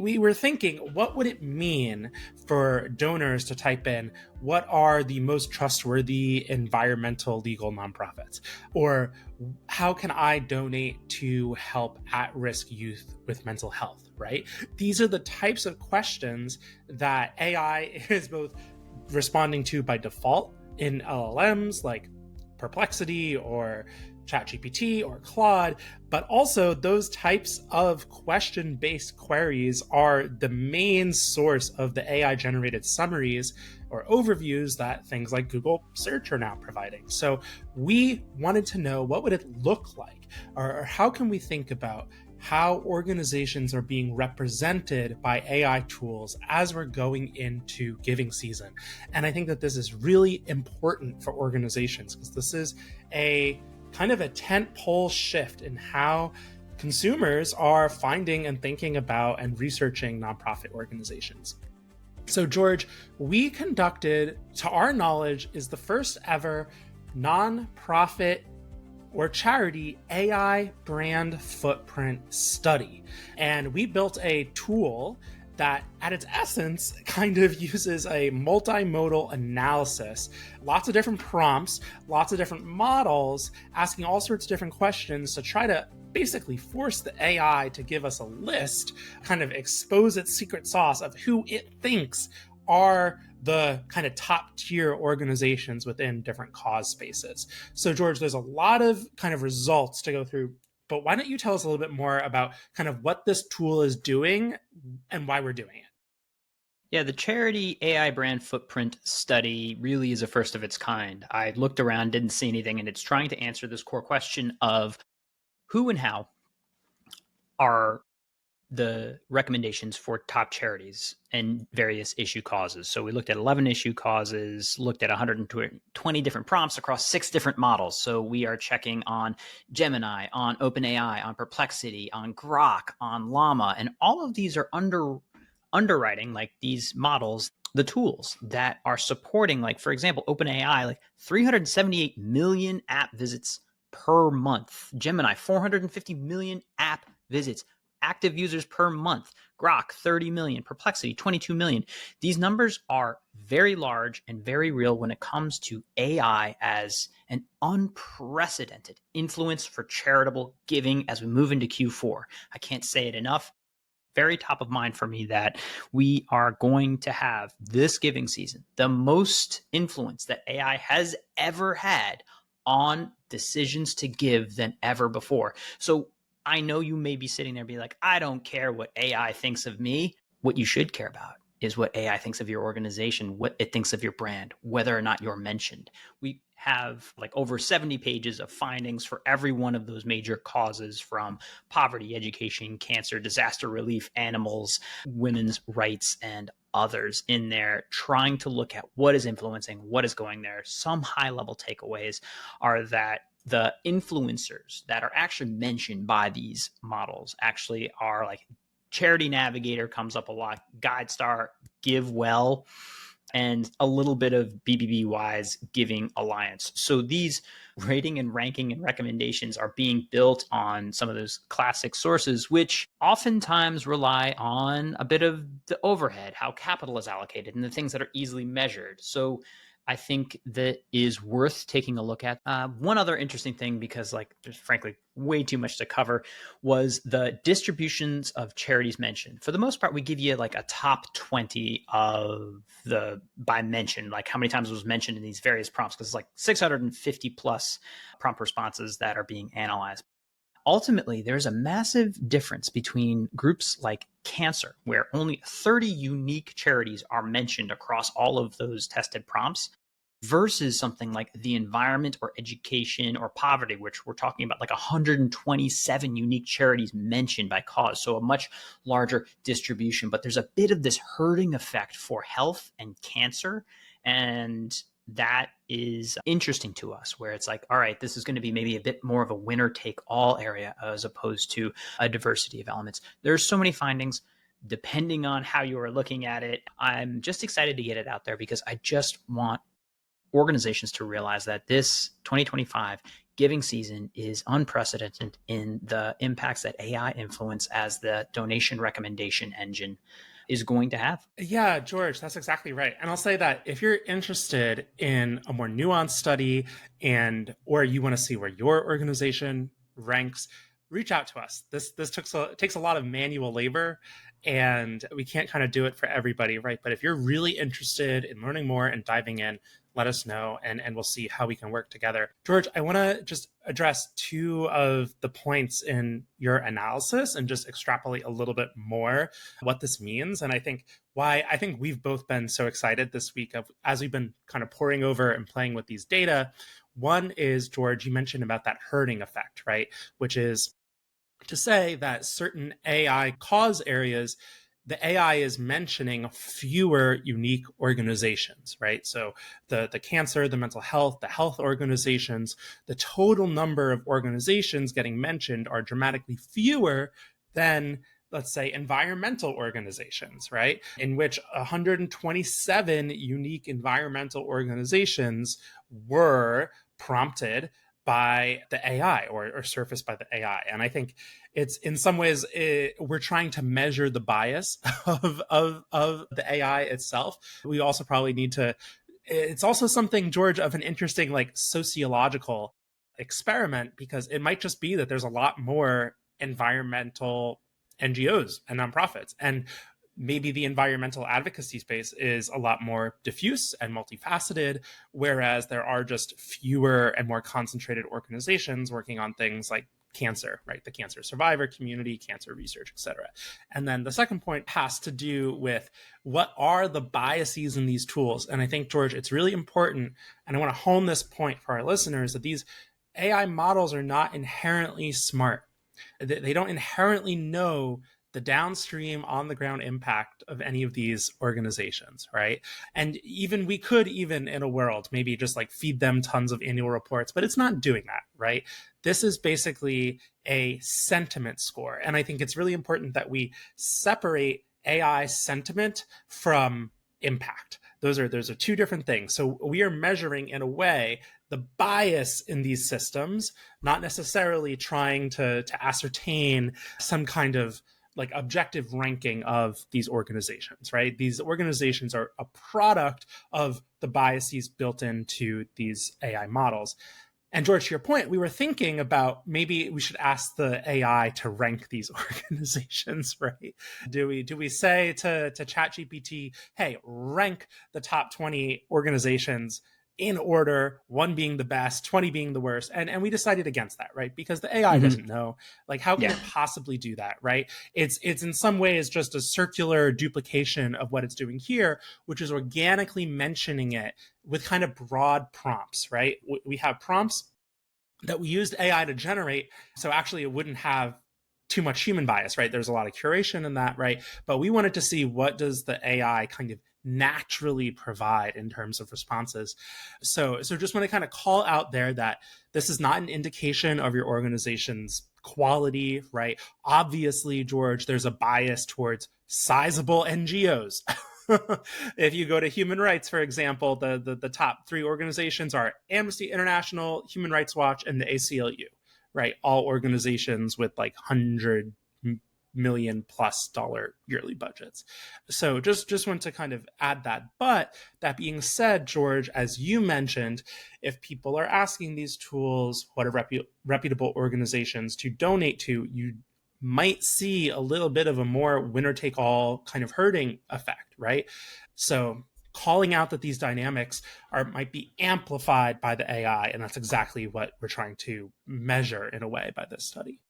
we were thinking, what would it mean for donors to type in, what are the most trustworthy environmental legal nonprofits? Or how can I donate to help at-risk youth with mental health, right? These are the types of questions that AI is both responding to by default in LLMs like Perplexity or ChatGPT or Claude, but also those types of question-based queries are the main source of the AI-generated summaries or overviews that things like Google Search are now providing. So we wanted to know, what would it look like, or how can we think about how organizations are being represented by AI tools as we're going into giving season. And I think that this is really important for organizations because this is a kind of a tentpole shift in how consumers are finding and thinking about and researching nonprofit organizations. So George, we conducted, to our knowledge, is the first ever nonprofit or charity AI brand footprint study. And we built a tool that at its essence kind of uses a multimodal analysis, lots of different prompts, lots of different models, asking all sorts of different questions to try to basically force the AI to give us a list, kind of expose its secret sauce of who it thinks are the kind of top tier organizations within different cause spaces. So George, there's a lot of kind of results to go through, but why don't you tell us a little bit more about kind of what this tool is doing and why we're doing it? Yeah, the Charity AI brand footprint study really is a first of its kind. I looked around, didn't see anything, and it's trying to answer this core question of who and how are the recommendations for top charities and various issue causes. So we looked at 11 issue causes, looked at 120 different prompts across 6 different models. So we are checking on Gemini, on OpenAI, on Perplexity, on Grok, on Llama, and all of these are underwriting, like these models, the tools that are supporting, like, for example, OpenAI, like 378 million app visits per month. Gemini, 450 million app visits. Active users per month. Grok, 30 million. Perplexity, 22 million. These numbers are very large and very real when it comes to AI as an unprecedented influence for charitable giving as we move into Q4. I can't say it enough. Very top of mind for me that we are going to have this giving season the most influence that AI has ever had on decisions to give than ever before. So I know you may be sitting there and be like, I don't care what AI thinks of me. What you should care about is what AI thinks of your organization, what it thinks of your brand, whether or not you're mentioned. We have like over 70 pages of findings for every one of those major causes, from poverty, education, cancer, disaster relief, animals, women's rights, and others in there, trying to look at what is influencing, what is going there. Some high level takeaways are that the influencers that are actually mentioned by these models actually are like Charity Navigator comes up a lot, GuideStar, GiveWell, and a little bit of BBBY's Giving Alliance. So these rating and ranking and recommendations are being built on some of those classic sources, which oftentimes rely on a bit of the overhead, how capital is allocated, and the things that are easily measured. So I think that is worth taking a look at. One other interesting thing, because like there's frankly way too much to cover, was the distributions of charities mentioned. For the most part, we give you like a top 20 of the by mention, like how many times it was mentioned in these various prompts, because it's like 650 plus prompt responses that are being analyzed. Ultimately, there's a massive difference between groups like cancer, where only 30 unique charities are mentioned across all of those tested prompts, versus something like the environment or education or poverty, which we're talking about like 127 unique charities mentioned by cause. So a much larger distribution, but there's a bit of this herding effect for health and cancer. And that is interesting to us, where it's like, all right, this is going to be maybe a bit more of a winner take all area as opposed to a diversity of elements. There's so many findings depending on how you are looking at it. I'm just excited to get it out there because I just want organizations to realize that this 2025 giving season is unprecedented in the impacts that AI influence as the donation recommendation engine is going to have. Yeah, George, that's exactly right. And I'll say that if you're interested in a more nuanced study and or you want to see where your organization ranks, reach out to us. This takes a lot of manual labor and we can't kind of do it for everybody, right? But if you're really interested in learning more and diving in, let us know and we'll see how we can work together. George, I want to just address two of the points in your analysis and just extrapolate a little bit more what this means. And I think why I think we've both been so excited this week of as we've been kind of poring over and playing with these data. One is, George, you mentioned about that herding effect, right? Which is to say that certain AI cause areas, the AI is mentioning fewer unique organizations, right? So the cancer, the mental health, the health organizations, the total number of organizations getting mentioned are dramatically fewer than, let's say, environmental organizations, right? In which 127 unique environmental organizations were prompted by the AI or surfaced by the AI. And I think it's in some ways we're trying to measure the bias of the AI itself. We also probably need to. It's also something, George, of an interesting like sociological experiment because it might just be that there's a lot more environmental NGOs and nonprofits, and maybe the environmental advocacy space is a lot more diffuse and multifaceted, whereas there are just fewer and more concentrated organizations working on things like cancer, right? The cancer survivor community, cancer research, et cetera. And then the second point has to do with what are the biases in these tools? And I think, George, it's really important, and I want to hone this point for our listeners, that these AI models are not inherently smart. They don't inherently know the downstream on the ground impact of any of these organizations, right? And even we could even in a world maybe just like feed them tons of annual reports, but it's not doing that, right? This is basically a sentiment score. And I think it's really important that we separate AI sentiment from impact. Those are two different things. So we are measuring in a way the bias in these systems, not necessarily trying to ascertain some kind of like objective ranking of these organizations, right? These organizations are a product of the biases built into these AI models. And George, to your point, we were thinking about maybe we should ask the AI to rank these organizations, right? Do we say to ChatGPT, hey, rank the top 20 organizations in order, one being the best, 20 being the worst. And we decided against that, right? Because the AI doesn't know. Like, how can it possibly do that, right? It's in some ways just a circular duplication of what it's doing here, which is organically mentioning it with kind of broad prompts, right? We have prompts that we used AI to generate. So actually it wouldn't have too much human bias, right? There's a lot of curation in that, right? But we wanted to see what does the AI kind of naturally provide in terms of responses. So just want to kind of call out there that this is not an indication of your organization's quality, right? Obviously, George, there's a bias towards sizable NGOs. If you go to human rights, for example, the top three organizations are Amnesty International, Human Rights Watch, and the ACLU, right? All organizations with like $100 million+ yearly budgets. So just want to kind of add that. But that being said, George, as you mentioned, if people are asking these tools what are reputable organizations to donate to, you might see a little bit of a more winner take all kind of herding effect, right? So calling out that these dynamics might be amplified by the AI, and that's exactly what we're trying to measure in a way by this study.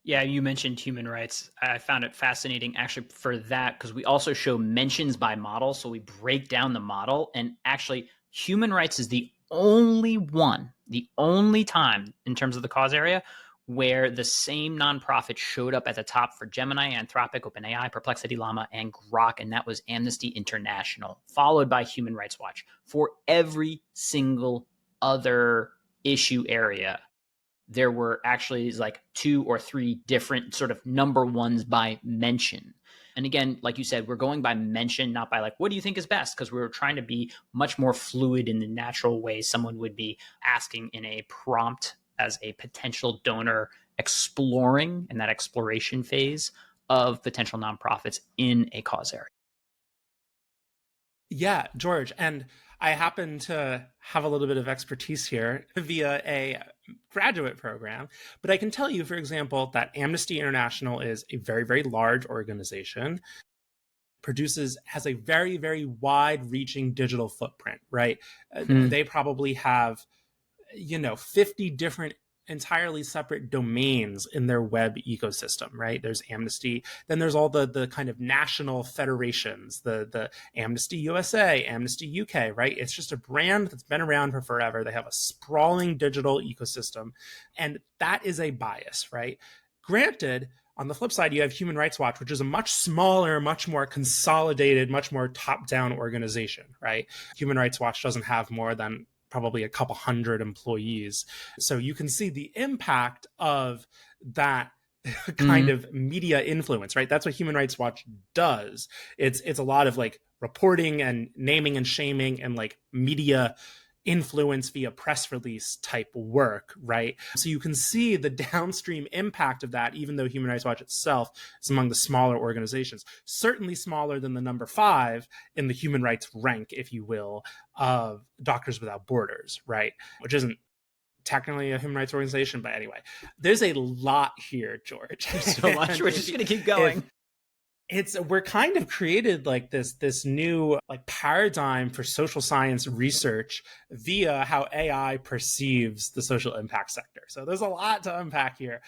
Yeah, you mentioned human rights. I found it fascinating actually for that because we also show mentions by model. So we break down the model, and actually, human rights is the only time in terms of the cause area where the same nonprofit showed up at the top for Gemini, Anthropic, OpenAI, Perplexity, Llama, and Grok, and that was Amnesty International, followed by Human Rights Watch. For every single other issue area, there were actually like 2 or 3 different sort of number ones by mention. And again, like you said, we're going by mention, not by like, what do you think is best? Because we were trying to be much more fluid in the natural way someone would be asking in a prompt as a potential donor exploring in that exploration phase of potential nonprofits in a cause area. Yeah, George. And I happen to have a little bit of expertise here via a graduate program. But I can tell you, for example, that Amnesty International is a very, very large organization, has a very, very wide reaching digital footprint, right? They probably have 50 different entirely separate domains in their web ecosystem, right? There's Amnesty, then there's all the kind of national federations, the Amnesty USA, Amnesty UK, right? It's just a brand that's been around for forever. They have a sprawling digital ecosystem, and that is a bias, right? Granted, on the flip side, you have Human Rights Watch, which is a much smaller, much more consolidated, much more top-down organization, right? Human Rights Watch doesn't have more than probably a couple hundred employees. So you can see the impact of that kind of media influence, right? That's what Human Rights Watch does. It's a lot of like reporting and naming and shaming and like media influence via press release type work, right? So you can see the downstream impact of that, even though Human Rights Watch itself is among the smaller organizations, certainly smaller than the number 5 in the human rights rank, if you will, of Doctors Without Borders, right? Which isn't technically a human rights organization, but anyway, there's a lot here, George. There's so much. We're just going to keep going. We're kind of created like this new like paradigm for social science research via how AI perceives the social impact sector. So there's a lot to unpack here.